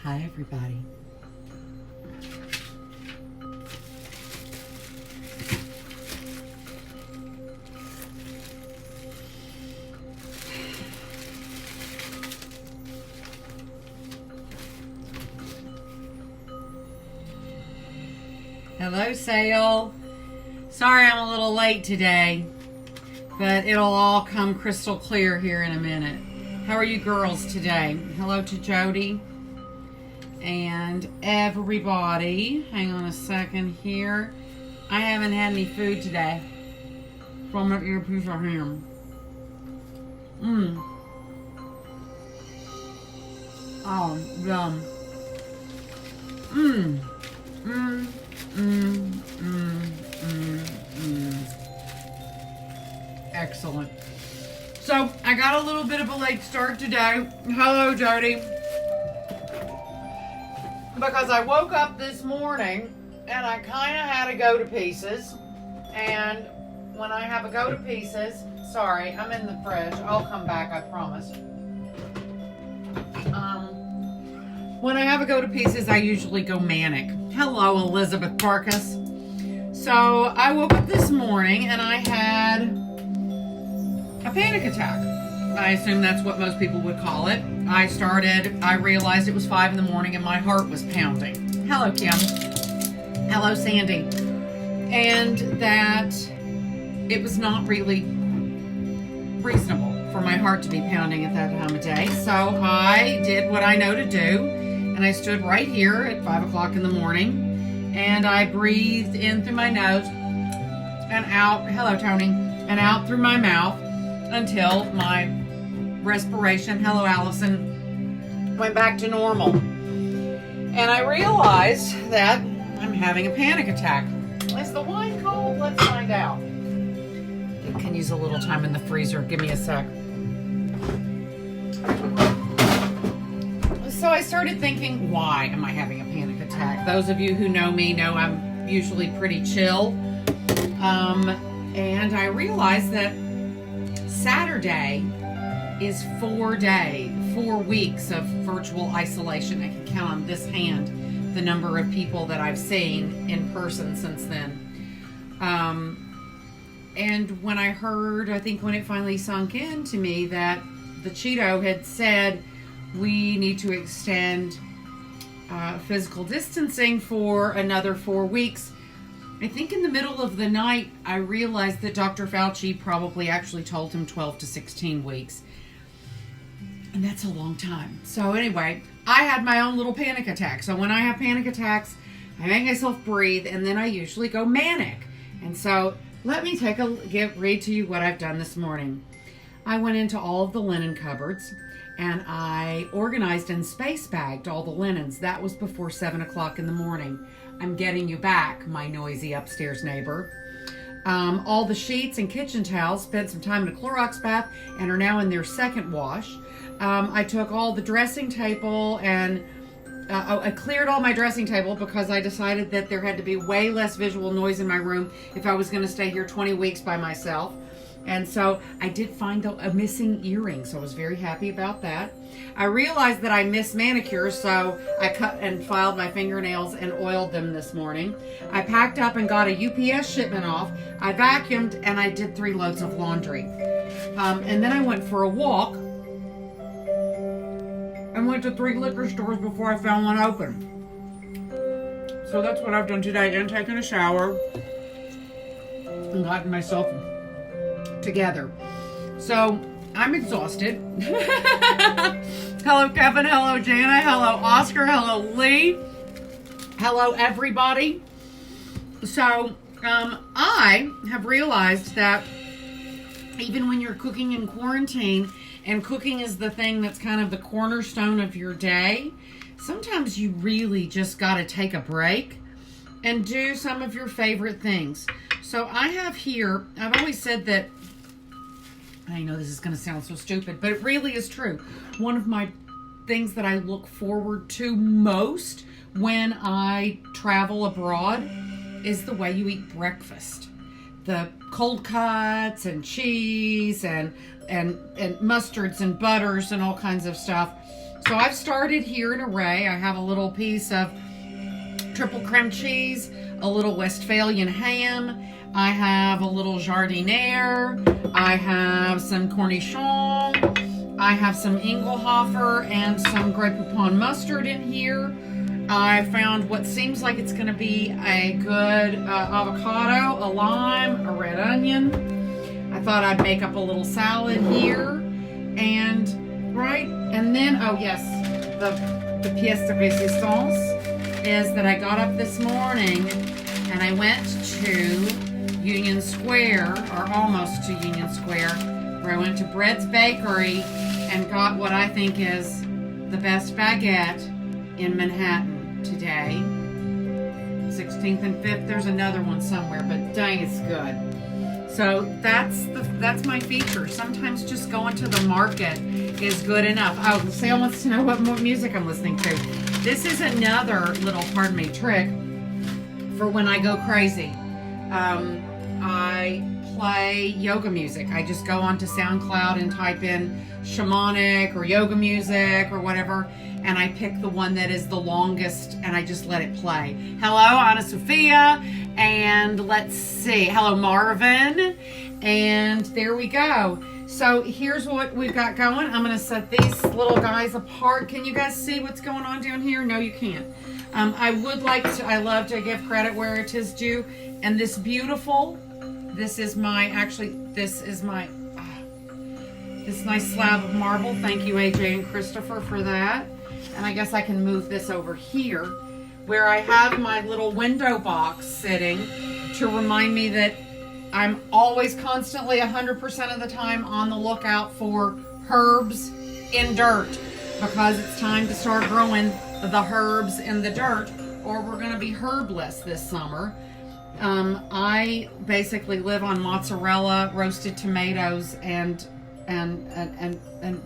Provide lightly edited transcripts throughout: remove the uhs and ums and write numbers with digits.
Hi, everybody. Hello, Sale. Sorry I'm a little late today, but it'll all come crystal clear here in a minute. How are you girls today? Hello to Jody and everybody. Hang on a second here. I haven't had any food today, so I'm gonna eat a piece of ham. Oh, yum. Excellent. So I got a little bit of a late start today. Hello, Jody. Because I woke up this morning and I kind of had a go to pieces. And when I have a go to pieces, sorry, I'm in the fridge. I'll come back, I promise. When I have a go to pieces, I usually go manic. Hello, Elizabeth Barkus. So I woke up this morning and I had a panic attack. I assume that's what most people would call it. I realized it was 5 in the morning and my heart was pounding. Hello, Kim. Hello, Sandy. And that it was not really reasonable for my heart to be pounding at that time of day. So I did what I know to do. And I stood right here at 5 o'clock in the morning and I breathed in through my nose and out, hello Tony, and out through my mouth until my respiration, hello Allison, went back to normal. And I realized that I'm having a panic attack. Is the wine cold? Let's find out. It can use a little time in the freezer. Give me a sec. So I started thinking, why am I having a panic attack? Those of you who know me know I'm usually pretty chill. And I realized that Saturday is 4 weeks of virtual isolation. I can count on this hand the number of people that I've seen in person since then. And when I heard, I think when it finally sunk in to me that the Cheeto had said, we need to extend physical distancing for another 4 weeks. I think in the middle of the night, I realized that Dr. Fauci probably actually told him 12 to 16 weeks. And that's a long time. So anyway, I had my own little panic attack. So when I have panic attacks, I make myself breathe and then I usually go manic. And so let me read to you what I've done this morning. I went into all of the linen cupboards and I organized and space bagged all the linens. That was before 7 o'clock in the morning. I'm getting you back, my noisy upstairs neighbor. All the sheets and kitchen towels spent some time in a Clorox bath and are now in their second wash. I took all the dressing table and I cleared all my dressing table because I decided that there had to be way less visual noise in my room if I was going to stay here 20 weeks by myself. And so I did find a missing earring, so I was very happy about that. I realized that I missed manicures, so I cut and filed my fingernails and oiled them this morning. I packed up and got a UPS shipment off. I vacuumed and I did 3 loads of laundry. And then I went for a walk and went to 3 liquor stores before I found one open. So that's what I've done today, and taken a shower and gotten myself together. So I'm exhausted. Hello Kevin, hello Jana, hello Oscar, hello Lee, hello everybody. So I have realized that even when you're cooking in quarantine, and cooking is the thing that's kind of the cornerstone of your day, sometimes you really just got to take a break and do some of your favorite things. So I have here, I've always said that, I know this is going to sound so stupid, but it really is true. One of my things that I look forward to most when I travel abroad is the way you eat breakfast. The cold cuts and cheese and mustards and butters and all kinds of stuff. So I've started here in array. I have a little piece of triple creme cheese, a little Westphalian ham. I have a little jardinere. I have some cornichon. I have some Engelhofer and some Grey Poupon mustard in here. I found what seems like it's going to be a good avocado, a lime, a red onion. I thought I'd make up a little salad here. And, right, and then, oh yes, the pièce de résistance is that I got up this morning and I went to Union Square, or almost to Union Square, where I went to Bread's Bakery and got what I think is the best baguette in Manhattan today. 16th and 5th, there's another one somewhere, but dang, it's good. So that's my feature. Sometimes just going to the market is good enough. Oh, Sale wants to know what more music I'm listening to. This is another little, pardon me, trick for when I go crazy. I play yoga music. I just go onto SoundCloud and type in shamanic or yoga music or whatever, and I pick the one that is the longest and I just let it play. Hello, Anna Sophia, and let's see. Hello, Marvin, and there we go. So here's what we've got going. I'm going to set these little guys apart. Can you guys see what's going on down here? No, you can't. I love to give credit where it is due. And this beautiful, this is my this nice slab of marble. Thank you, AJ and Christopher, for that. And I guess I can move this over here where I have my little window box sitting to remind me that I'm always constantly 100% of the time on the lookout for herbs in dirt, because it's time to start growing the herbs in the dirt, or we're going to be herbless this summer. I basically live on mozzarella, roasted tomatoes, and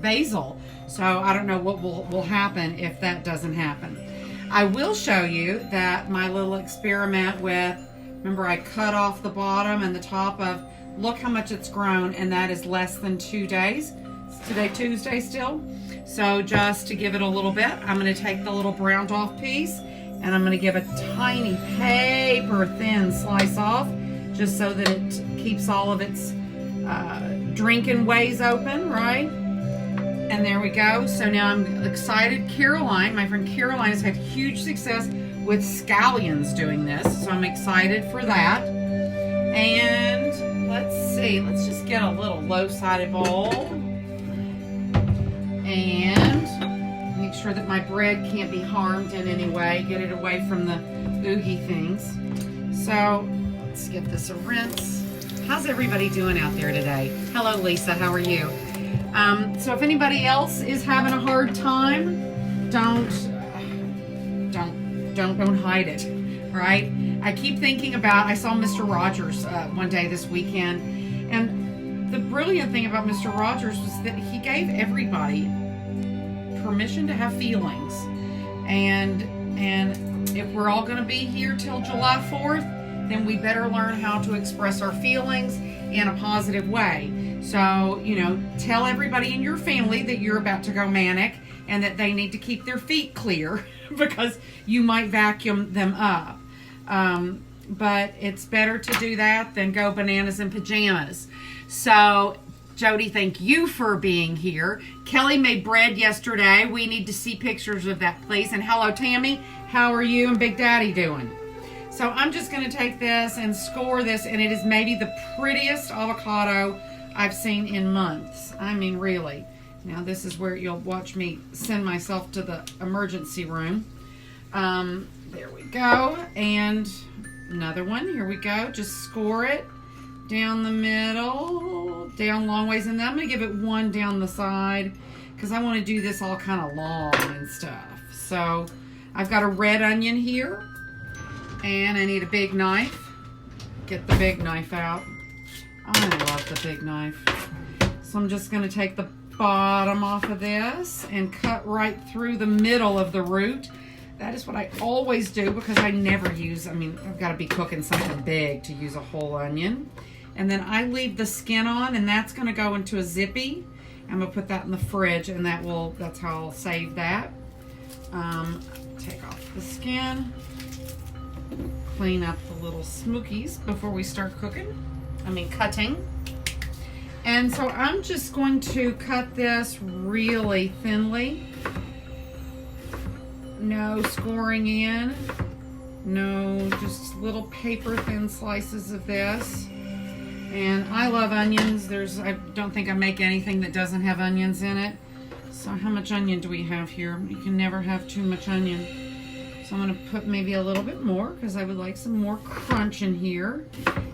basil. So I don't know what will happen if that doesn't happen. I will show you that my little experiment with, remember I cut off the bottom and the top of, look how much it's grown, and that is less than 2 days. It's today Tuesday still. So just to give it a little bit, I'm going to take the little browned off piece and I'm going to give a tiny paper thin slice off, just so that it keeps all of its drinking ways open, right? And there we go. So now I'm excited. Caroline, my friend Caroline, has had huge success with scallions doing this, so I'm excited for that. And let's see, let's just get a little low-sided bowl and make sure that my bread can't be harmed in any way. Get it away from the oogie things. So let's give this a rinse. How's everybody doing out there today? Hello, Lisa. How are you? So if anybody else is having a hard time, don't hide it, right? I keep thinking about, I saw Mr. Rogers one day this weekend, and the brilliant thing about Mr. Rogers was that he gave everybody permission to have feelings, and if we're all going to be here till July 4th, then we better learn how to express our feelings in a positive way. So, you know, tell everybody in your family that you're about to go manic and that they need to keep their feet clear because you might vacuum them up. But it's better to do that than go bananas in pajamas. So, Jody, thank you for being here. Kelly made bread yesterday. We need to see pictures of that, please. And hello, Tammy. How are you and Big Daddy doing? So I'm just going to take this and score this, and it is maybe the prettiest avocado I've seen in months. I mean, really. Now, this is where you'll watch me send myself to the emergency room. There we go. And another one. Here we go. Just score it down the middle, down long ways. And then I'm going to give it one down the side because I want to do this all kind of long and stuff. So I've got a red onion here. And I need a big knife. Get the big knife out. I love the big knife. So I'm just going to take the bottom off of this and cut right through the middle of the root. That is what I always do because I never use, I mean, I've got to be cooking something big to use a whole onion. And then I leave the skin on, and that's going to go into a zippy. I'm gonna put that in the fridge, and that's how I'll save that. Take off the skin, clean up the little smokies before we start cutting. And so I'm just going to cut this really thinly. No scoring in. No, just little paper thin slices of this. And I love onions. I don't think I make anything that doesn't have onions in it. So how much onion do we have here? You can never have too much onion. So I'm going to put maybe a little bit more because I would like some more crunch in here.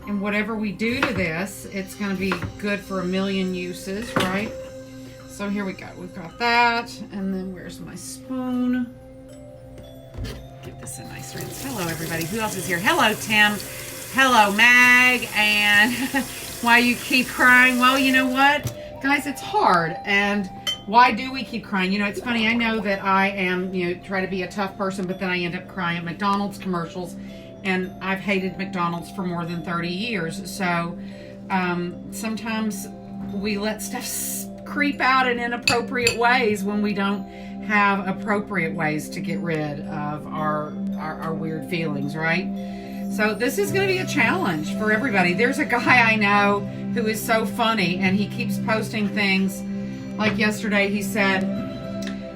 And whatever we do to this, it's going to be good for a million uses, right? So here we go. We've got that. And then where's my spoon? Give this a nice rinse. Hello, everybody. Who else is here? Hello, Tim. Hello, Mag. And why you keep crying? Well, you know what? Guys, it's hard. And why do we keep crying? You know, it's funny. I know that I am, try to be a tough person, but then I end up crying at McDonald's commercials. And I've hated McDonald's for more than 30 years. So sometimes we let stuff creep out in inappropriate ways when we don't have appropriate ways to get rid of our weird feelings, right? So this is going to be a challenge for everybody. There's a guy I know who is so funny, and he keeps posting things. Like yesterday, he said,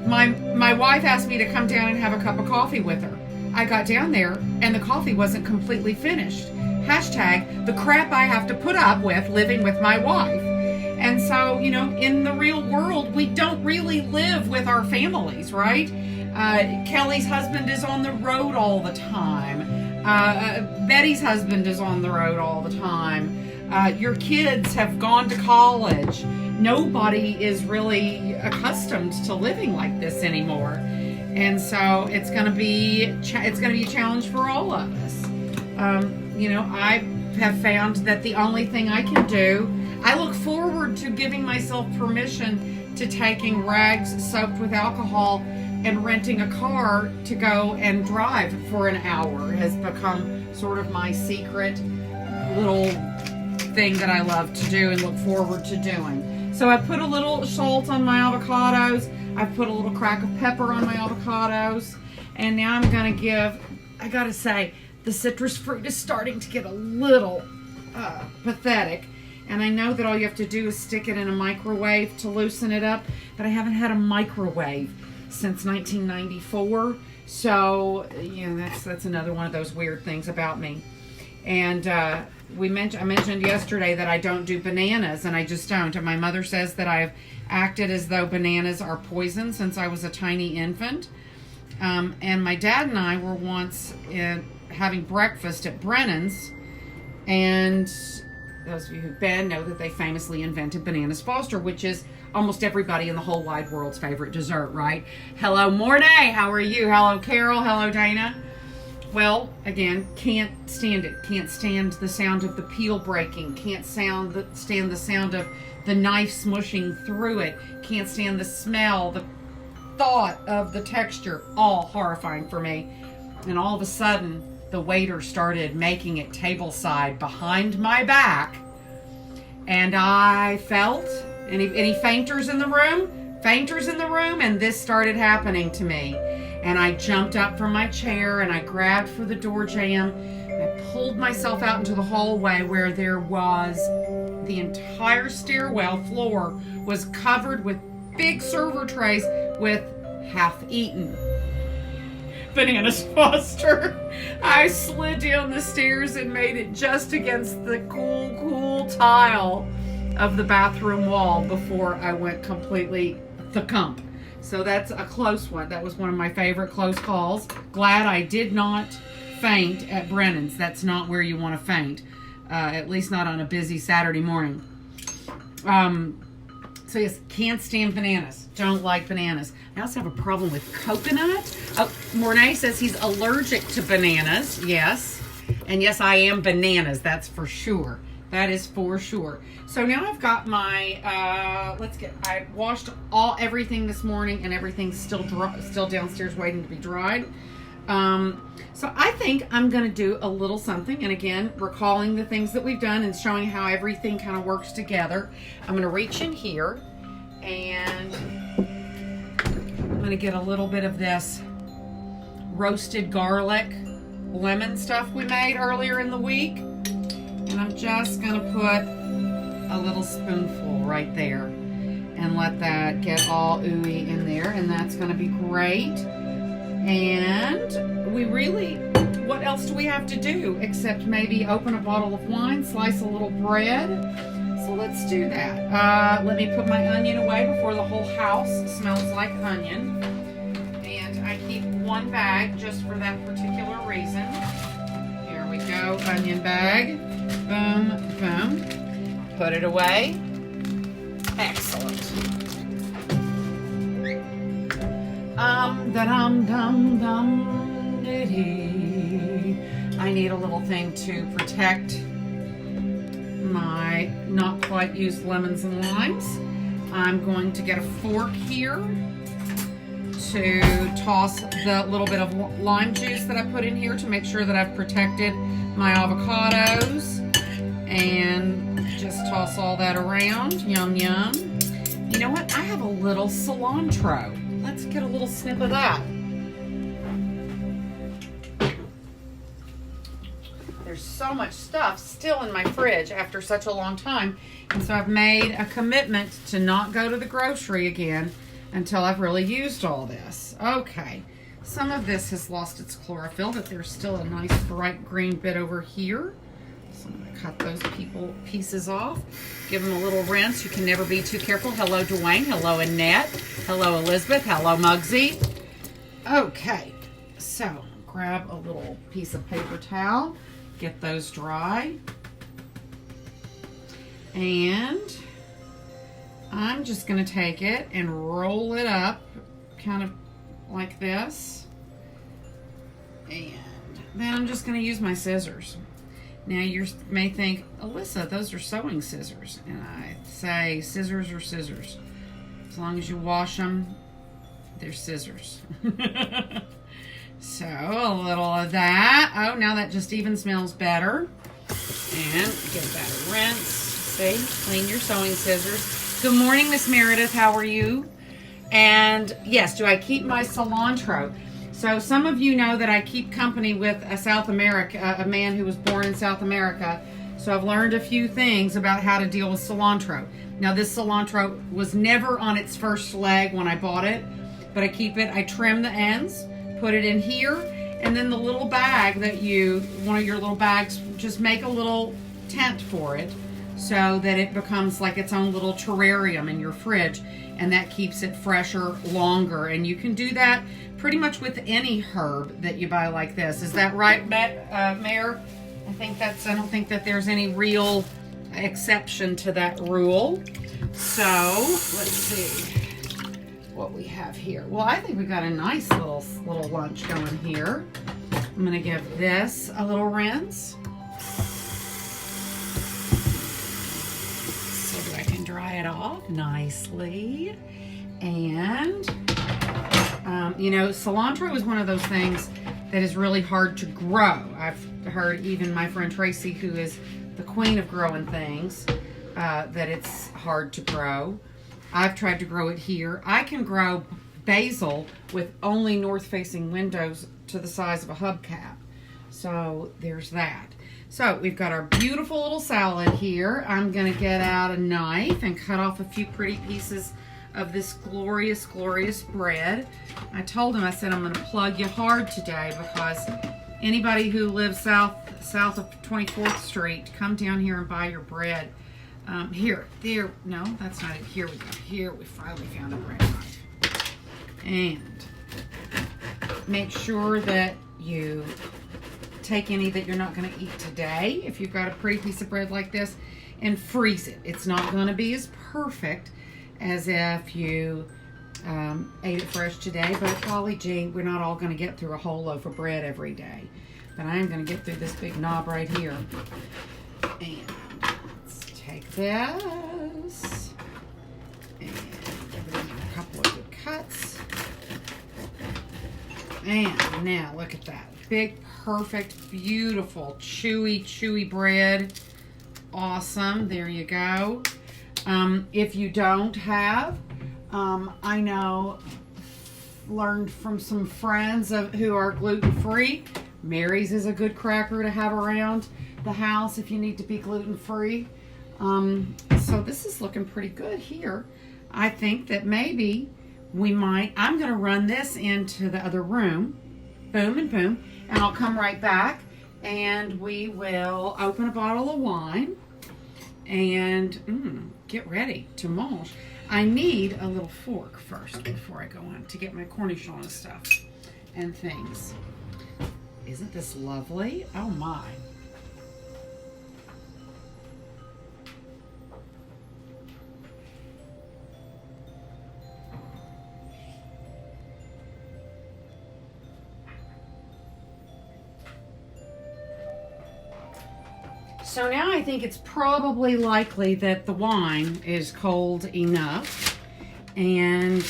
my wife asked me to come down and have a cup of coffee with her. I got down there, and the coffee wasn't completely finished. Hashtag, the crap I have to put up with living with my wife. And so, in the real world, we don't really live with our families, right? Kelly's husband is on the road all the time. Betty's husband is on the road all the time. Your kids have gone to college. Nobody is really accustomed to living like this anymore. And so it's going to be a challenge for all of us. I have found that the only thing I can do, I look forward to giving myself permission to taking rags soaked with alcohol and renting a car to go and drive for an hour has become sort of my secret little thing that I love to do and look forward to doing. So I put a little salt on my avocados. I've put a little crack of pepper on my avocados. And now I'm going to I got to say, the citrus fruit is starting to get a little pathetic. And I know that all you have to do is stick it in a microwave to loosen it up. But I haven't had a microwave since 1994. So, that's another one of those weird things about me. And I mentioned yesterday that I don't do bananas, and I just don't. And my mother says that I've acted as though bananas are poison since I was a tiny infant. And my dad and I were once having breakfast at Brennan's, and those of you who've been know that they famously invented bananas Foster, which is almost everybody in the whole wide world's favorite dessert, right? Hello, Mornay. How are you? Hello, Carol. Hello, Dana. Well, again, can't stand it. Can't stand the sound of the peel breaking. Can't stand the sound of the knife smushing through it. Can't stand the smell, the thought of the texture. All horrifying for me. And all of a sudden, the waiter started making it tableside behind my back. And I felt, any fainters in the room? Fainters in the room? And this started happening to me. And I jumped up from my chair and I grabbed for the door jamb. I pulled myself out into the hallway where there was the entire stairwell floor was covered with big server trays with half-eaten bananas Foster. I slid down the stairs and made it just against the cool tile of the bathroom wall before I went completely thump. So that's a close one. That was one of my favorite close calls. Glad I did not faint at Brennan's. That's not where you want to faint. At least not on a busy Saturday morning. So yes, can't stand bananas. Don't like bananas. I also have a problem with coconut. Oh, Mornay says he's allergic to bananas. Yes. And yes, I am bananas. That's for sure. That is for sure. So now I've got my, I washed everything this morning, and everything's still downstairs waiting to be dried. So I think I'm going to do a little something, and again, recalling the things that we've done and showing how everything kind of works together. I'm going to reach in here, And I'm going to get a little bit of this roasted garlic lemon stuff we made earlier in the week. And I'm just going to put a little spoonful right there and let that get all ooey in there. And that's going to be great. And we really, what else do we have to do except maybe open a bottle of wine, slice a little bread? So let's do that. Let me put my onion away before the whole house smells like onion. And I keep one bag just for that particular reason. Here we go, onion bag. Boom, boom. Put it away. Excellent. I need a little thing to protect my not quite used lemons and limes. I'm going to get a fork here to toss the little bit of lime juice that I put in here to make sure that I've protected my avocados, and just toss all that around. Yum, yum. You know what? I have a little cilantro. Let's get a little snip of that. There's so much stuff still in my fridge after such a long time, and so I've made a commitment to not go to the grocery again until I've really used all this. Okay, some of this has lost its chlorophyll, but there's still a nice bright green bit over here. So I'm going to cut those pieces off. Give them a little rinse. You can never be too careful. Hello, Dwayne. Hello, Annette. Hello, Elizabeth. Hello, Muggsy. Okay, so grab a little piece of paper towel. Get those dry. And I'm just going to take it and roll it up kind of like this. And then I'm just going to use my scissors. Now you may think, Alyssa, those are sewing scissors. And I say scissors are scissors. As long as you wash them, they're scissors. So a little of that. Oh, now that just even smells better. And give that a rinse. See, clean your sewing scissors. Good morning, Miss Meredith. How are you? And yes, do I keep my cilantro? So some of you know that I keep company with a man who was born in South America. So I've learned a few things about how to deal with cilantro. Now this cilantro was never on its first leg when I bought it, but I keep it, I trim the ends, put it in here, and then the little bag that one of your little bags, just make a little tent for it so that it becomes like its own little terrarium in your fridge, and that keeps it fresher longer. And you can do that pretty much with any herb that you buy like this. Is that right, Mayor? I don't think that there's any real exception to that rule. So let's see what we have here. Well, I think we got a nice little lunch going here. I'm gonna give this a little rinse so that I can dry it off nicely. And you know, cilantro is one of those things that is really hard to grow. I've heard even my friend Tracy, who is the queen of growing things, that it's hard to grow. I've tried to grow it here. I can grow basil with only north-facing windows to the size of a hubcap. So there's that. So we've got our beautiful little salad here. I'm going to get out a knife and cut off a few pretty pieces of this glorious, glorious bread. I told him, I said, I'm going to plug you hard today because anybody who lives south of 24th Street, come down here and buy your bread. No, that's not it. Here we go. Here we finally found a bread knife. And make sure that you take any that you're not going to eat today. If you've got a pretty piece of bread like this, and freeze it. It's not going to be as perfect as if you ate it fresh today, but golly gee, we're not all going to get through a whole loaf of bread every day. But I am going to get through this big knob right here. And let's take this and give it a couple of good cuts. And now look at that. Big, perfect, beautiful, chewy bread. Awesome. There you go. If you don't have I know, learned from some friends who are gluten-free. Mary's is a good cracker to have around the house if you need to be gluten-free. So this is looking pretty good here. I think that maybe I'm going to run this into the other room. Boom and boom. And I'll come right back and we will open a bottle of wine and get ready to mange. I need a little fork first before I go on to get my cornichon stuff and things. Isn't this lovely? Oh my. So now I think it's probably likely that the wine is cold enough, and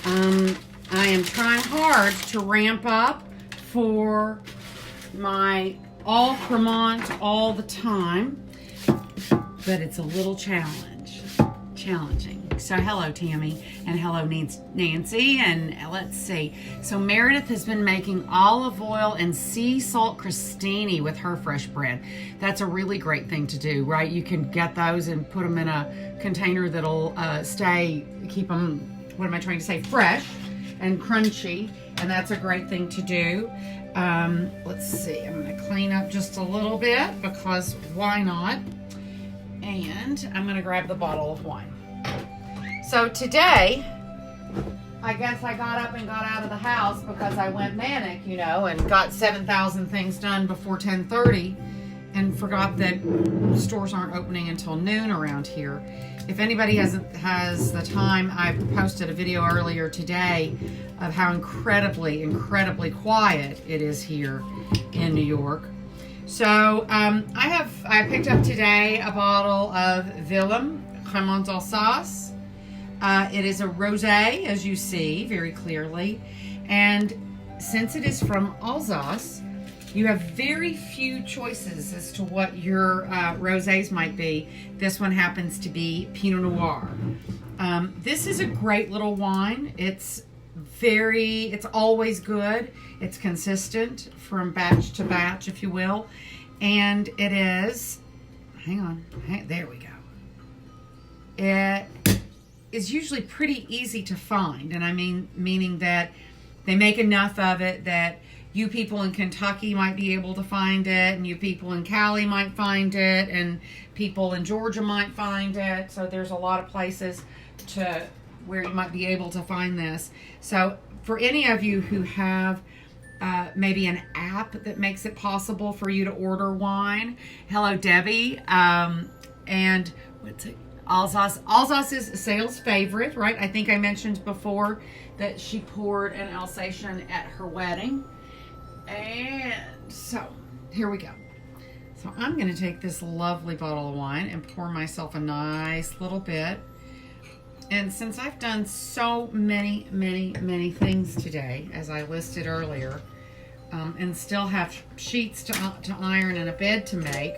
I am trying hard to ramp up for my all Cremant all the time, but it's a little challenging. So hello Tammy, and hello Nancy, and let's see. So Meredith has been making olive oil and sea salt crostini with her fresh bread. That's a really great thing to do, right? You can get those and put them in a container that'll keep them, what am I trying to say, fresh and crunchy, and that's a great thing to do. Let's see, I'm going to clean up just a little bit because why not? And I'm going to grab the bottle of wine. So today, I guess I got up and got out of the house because I went manic, and got 7,000 things done before 10:30 and forgot that stores aren't opening until noon around here. If anybody has the time, I posted a video earlier today of how incredibly quiet it is here in New York. So I picked up today a bottle of Willem Cremant d'Alsace. It is a rosé, as you see very clearly, and since it is from Alsace, you have very few choices as to what your rosés might be. This one happens to be Pinot Noir. This is a great little wine. It's always good. It's consistent from batch to batch, if you will, and it is. There we go. It is usually pretty easy to find, and meaning that they make enough of it that you people in Kentucky might be able to find it, and you people in Cali might find it, and people in Georgia might find it. So there's a lot of places where you might be able to find this. So for any of you who have maybe an app that makes it possible for you to order wine, hello Debbie, and what's it? Alsace is a sales favorite, right? I think I mentioned before that she poured an Alsatian at her wedding. And so, here we go. So I'm going to take this lovely bottle of wine and pour myself a nice little bit. And since I've done so many things today, as I listed earlier, and still have sheets to iron and a bed to make.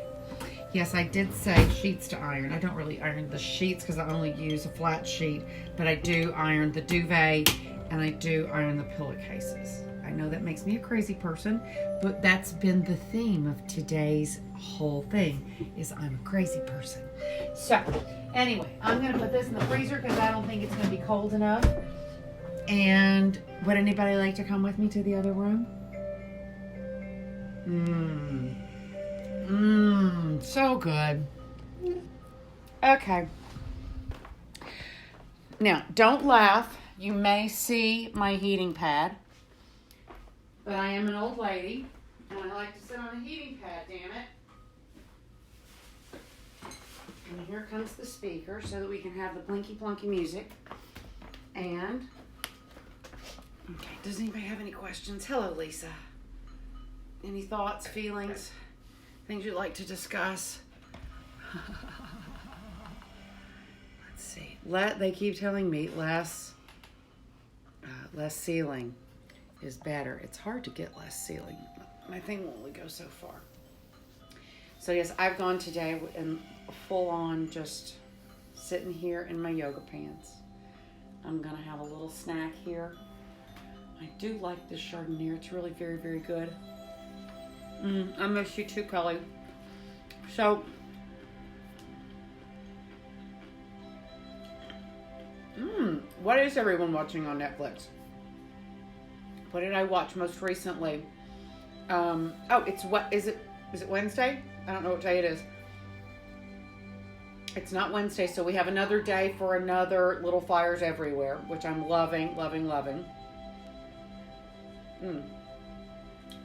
Yes, I did say sheets to iron. I don't really iron the sheets because I only use a flat sheet, but I do iron the duvet and I do iron the pillowcases. I know that makes me a crazy person, but that's been the theme of today's whole thing, is I'm a crazy person. So, anyway, I'm going to put this in the freezer because I don't think it's going to be cold enough. And would anybody like to come with me to the other room? So good. Okay. Now, don't laugh. You may see my heating pad, but I am an old lady, and I like to sit on a heating pad, damn it. And here comes the speaker so that we can have the blinky plunky music. And, okay, does anybody have any questions? Hello, Lisa. Any thoughts, feelings, things you'd like to discuss? Let's see. They keep telling me less ceiling is better. It's hard to get less ceiling. My thing will only go so far. So yes, I've gone today in full on just sitting here in my yoga pants. I'm gonna have a little snack here. I do like this gardinere. It's really very, very good. I miss you too, Kelly. So, what is everyone watching on Netflix? What did I watch most recently? It's what is it? Is it Wednesday? I don't know what day it is. It's not Wednesday, so we have another day for another Little Fires Everywhere, which I'm loving, loving, loving.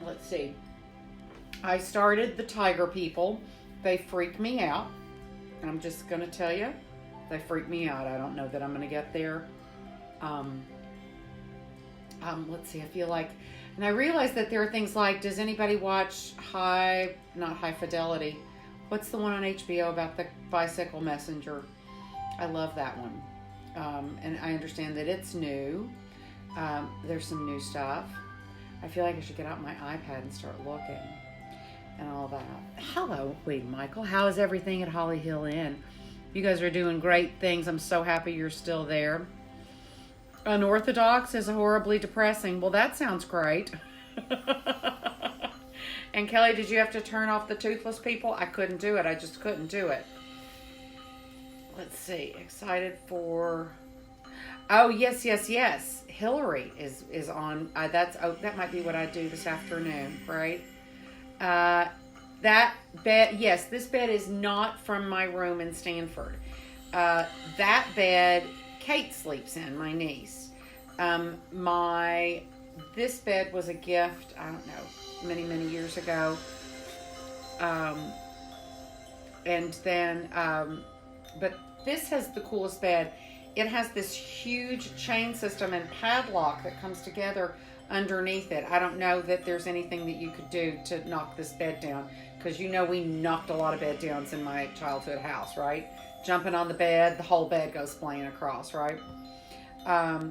Let's see. I started The Tiger People. They freak me out. I'm just going to tell you, they freak me out. I don't know that I'm going to get there. Let's see. I feel like, and I realize that there are things like, does anybody watch not High Fidelity? What's the one on HBO about the bicycle messenger? I love that one. And I understand that it's new. There's some new stuff. I feel like I should get out my iPad and start looking and all that. Hello, Wade Michael. How is everything at Holly Hill Inn? You guys are doing great things. I'm so happy you're still there. Unorthodox is horribly depressing. Well, that sounds great. And Kelly, did you have to turn off the toothless people? I couldn't do it. I just couldn't do it. Let's see. Excited for... Oh, yes. Hillary is on. That might be what I do this afternoon, right? That bed, yes, this bed is not from my room in Stanford. That bed, Kate sleeps in, my niece. This bed was a gift, I don't know, many, many years ago. And then, but this has the coolest bed. It has this huge chain system and padlock that comes together underneath it. I don't know that there's anything that you could do to knock this bed down, because you know we knocked a lot of bed downs in my childhood house, right? Jumping on the bed, the whole bed goes flying across, right?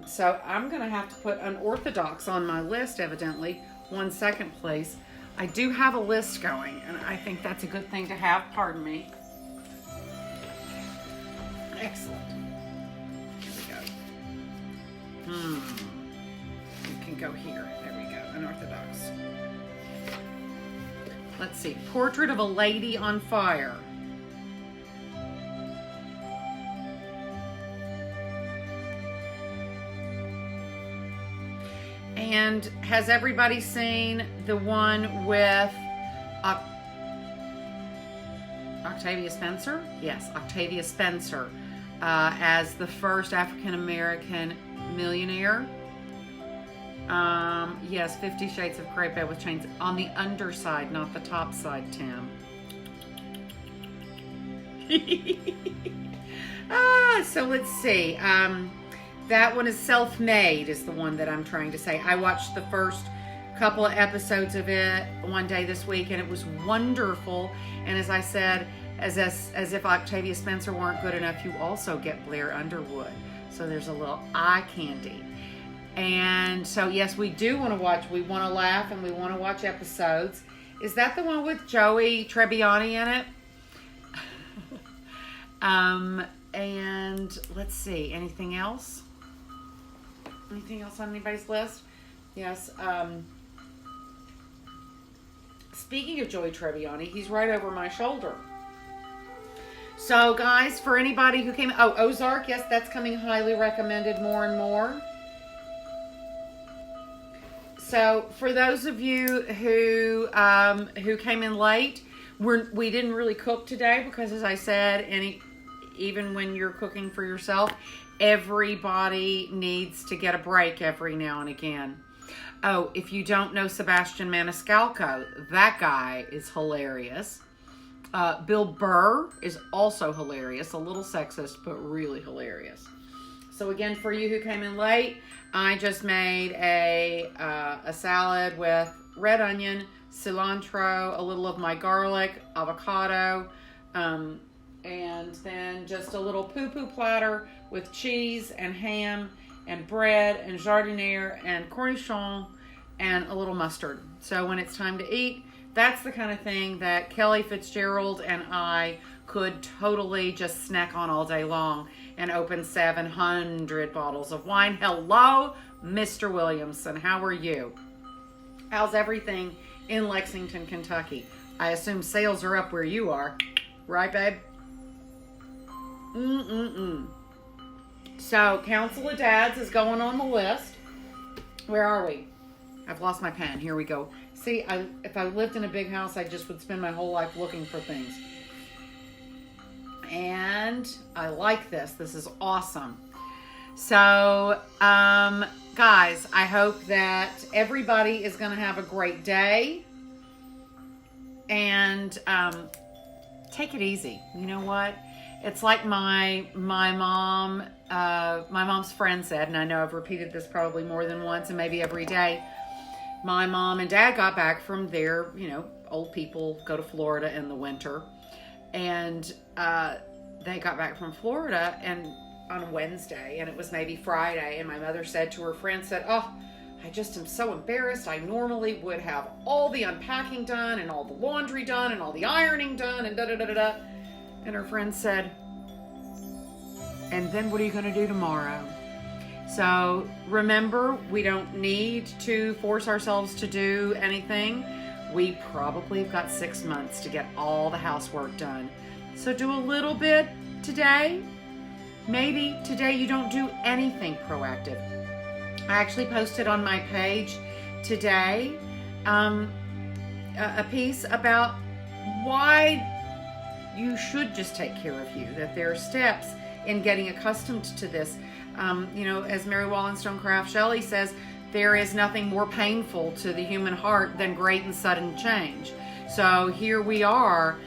So I'm going to have to put unorthodox on my list, evidently. 1 second, please. I do have a list going, and I think that's a good thing to have. Pardon me. Excellent. Here we go. You can go here. There we go. Unorthodox. Let's see. Portrait of a Lady on Fire. And has everybody seen the one with Octavia Spencer? Yes, Octavia Spencer as the first African-American millionaire. Yes, 50 Shades of Grey bed with chains on the underside, not the top side, Tim. So let's see. That one is Self-Made is the one that I'm trying to say. I watched the first couple of episodes of it one day this week, and it was wonderful. And as I said, as if Octavia Spencer weren't good enough, you also get Blair Underwood. So there's a little eye candy. And so, yes, we do want to watch. We want to laugh, and we want to watch episodes. Is that the one with Joey Tribbiani in it? And let's see. Anything else? Anything else on anybody's list? Yes. Speaking of Joey Tribbiani, he's right over my shoulder. So, guys, for anybody who came... Oh, Ozark. Yes, that's coming highly recommended more and more. So, for those of you who came in late, we didn't really cook today because, as I said, even when you're cooking for yourself, everybody needs to get a break every now and again. Oh, if you don't know Sebastian Maniscalco, that guy is hilarious. Bill Burr is also hilarious, a little sexist, but really hilarious. So again, for you who came in late, I just made a salad with red onion, cilantro, a little of my garlic, avocado, and then just a little poo-poo platter with cheese and ham and bread and jardiniere and cornichon and a little mustard. So when it's time to eat, that's the kind of thing that Kelly Fitzgerald and I could totally just snack on all day long and open 700 bottles of wine. Hello, Mr. Williamson. How are you? How's everything in Lexington, Kentucky? I assume sales are up where you are. Right, babe? So, Council of Dads is going on the list. Where are we? I've lost my pen. Here we go. See, if I lived in a big house, I just would spend my whole life looking for things. And I like this. This is awesome. So, guys, I hope that everybody is going to have a great day. And take it easy. You know what? It's like my mom's friend said, and I know I've repeated this probably more than once and maybe every day. My mom and dad got back from their, old people go to Florida in the winter. And they got back from Florida and on Wednesday, and it was maybe Friday. And my mother said to her friend, oh, I just am so embarrassed. I normally would have all the unpacking done and all the laundry done and all the ironing done and da-da-da-da-da. And her friend said, and then what are you going to do tomorrow? So remember, we don't need to force ourselves to do anything. We probably have got 6 months to get all the housework done. So do a little bit today. Maybe today you don't do anything proactive. I actually posted on my page today a piece about why you should just take care of you, that there are steps in getting accustomed to this. As Mary Wollstonecraft Shelley says, there is nothing more painful to the human heart than great and sudden change. So here we are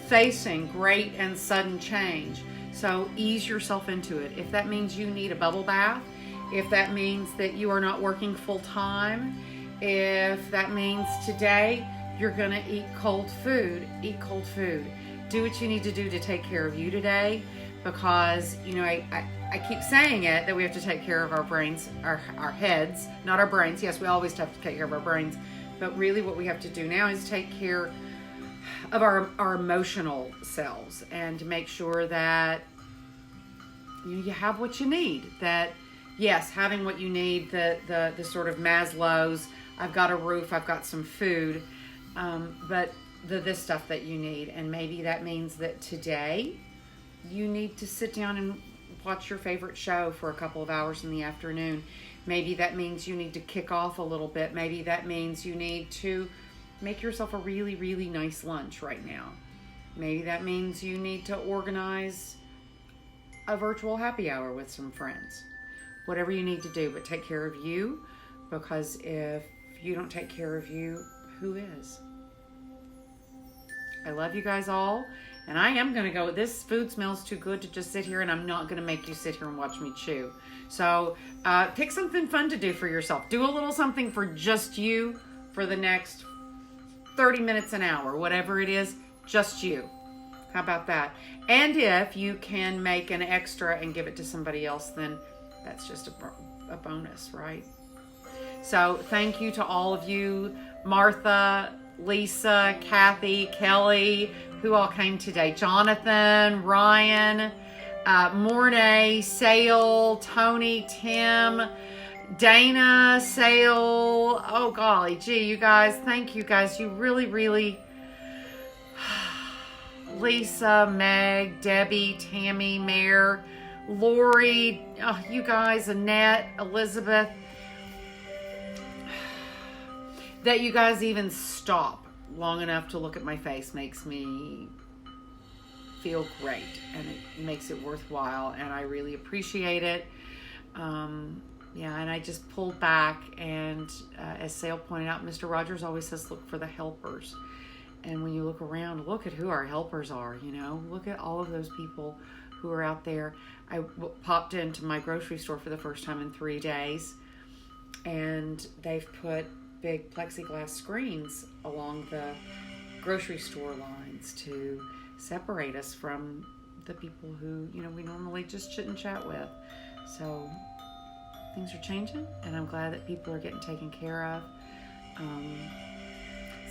facing great and sudden change. So ease yourself into it. If that means you need a bubble bath, if that means that you are not working full time, if that means today you're going to eat cold food, eat cold food. Do what you need to do to take care of you today, because, I keep saying it, that we have to take care of our brains, our heads, not our brains. Yes, we always have to take care of our brains, but really what we have to do now is take care of our emotional selves and to make sure that you have what you need. That, yes, having what you need, the sort of Maslow's, I've got a roof, I've got some food, but this stuff that you need. And maybe that means that today you need to sit down and watch your favorite show for a couple of hours in the afternoon. Maybe that means you need to kick off a little bit. Maybe that means you need to make yourself a really, really nice lunch right now. Maybe that means you need to organize a virtual happy hour with some friends. Whatever you need to do, but take care of you, because if you don't take care of you, who is? I love you guys all, and I am going to go. This food smells too good to just sit here, and I'm not going to make you sit here and watch me chew. So pick something fun to do for yourself. Do a little something for just you for the next 30 minutes, an hour, whatever it is, just you. How about that? And if you can make an extra and give it to somebody else, then that's just a bonus, right? So thank you to all of you, Martha, Lisa, Kathy, Kelly, who all came today. Jonathan, Ryan, Mornay, Sale, Tony, Tim, Dana, Sale. Oh, golly gee, you guys, thank you guys. You really, really... Lisa, Meg, Debbie, Tammy, Mare, Lori, you guys, Annette, Elizabeth, that you guys even stop long enough to look at my face makes me feel great, and it makes it worthwhile, and I really appreciate it. And I just pulled back, and as Sale pointed out, Mr. Rogers always says look for the helpers. And when you look around, look at who our helpers are, Look at all of those people who are out there. I popped into my grocery store for the first time in 3 days, and they've put big plexiglass screens along the grocery store lines to separate us from the people who, we normally just chit and chat with. So things are changing, and I'm glad that people are getting taken care of.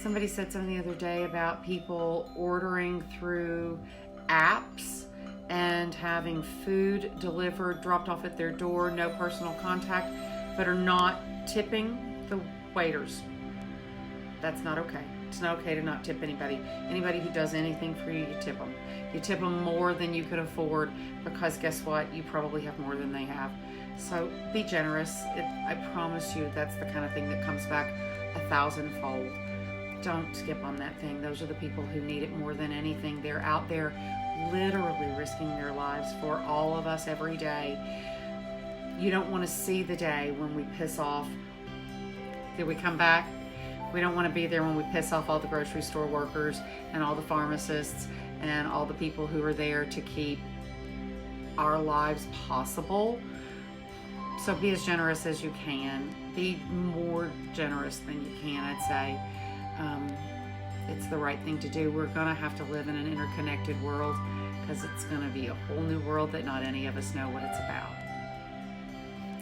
Somebody said something the other day about people ordering through apps and having food delivered, dropped off at their door, no personal contact, but are not tipping the waiters. That's not okay. It's not okay to not tip anybody. Anybody who does anything for you, you tip them. You tip them more than you could afford, because guess what? You probably have more than they have. So be generous. I promise you that's the kind of thing that comes back 1,000-fold. Don't skip on that thing. Those are the people who need it more than anything. They're out there literally risking their lives for all of us every day. You don't want to see the day when we piss off. Did we come back? We don't want to be there when we piss off all the grocery store workers and all the pharmacists and all the people who are there to keep our lives possible. So be as generous as you can. Be more generous than you can, I'd say. It's the right thing to do. We're going to have to live in an interconnected world, because it's going to be a whole new world that not any of us know what it's about.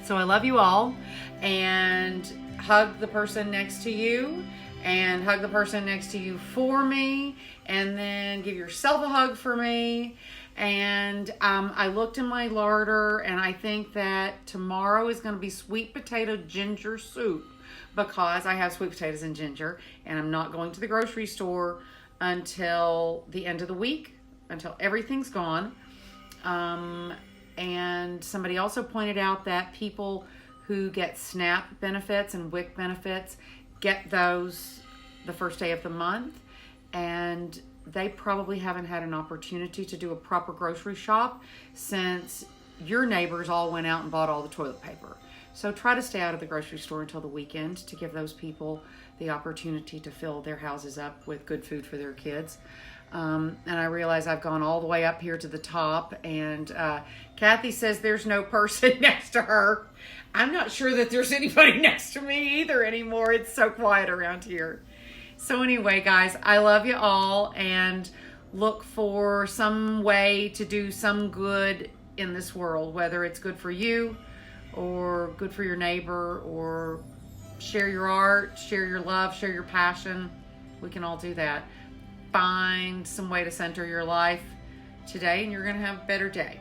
So I love you all, and hug the person next to you, and hug the person next to you for me, and then give yourself a hug for me. And I looked in my larder, and I think that tomorrow is going to be sweet potato ginger soup, because I have sweet potatoes and ginger, and I'm not going to the grocery store until the end of the week, until everything's gone. And somebody also pointed out that people who get SNAP benefits and WIC benefits get those the first day of the month, and they probably haven't had an opportunity to do a proper grocery shop since your neighbors all went out and bought all the toilet paper. So try to stay out of the grocery store until the weekend to give those people the opportunity to fill their houses up with good food for their kids. And I realize I've gone all the way up here to the top, and Kathy says there's no person next to her. I'm not sure that there's anybody next to me either anymore. It's so quiet around here. So anyway, guys, I love you all, and look for some way to do some good in this world, whether it's good for you or good for your neighbor, or share your art, share your love, share your passion. We can all do that. Find some way to center your life today, and you're going to have a better day,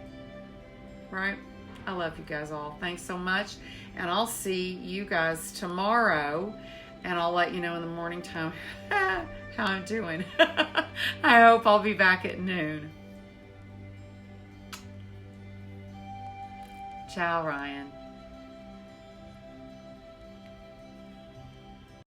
right? I love you guys all. Thanks so much, and I'll see you guys tomorrow, and I'll let you know in the morning time how I'm doing. I hope I'll be back at noon. Ciao, Ryan.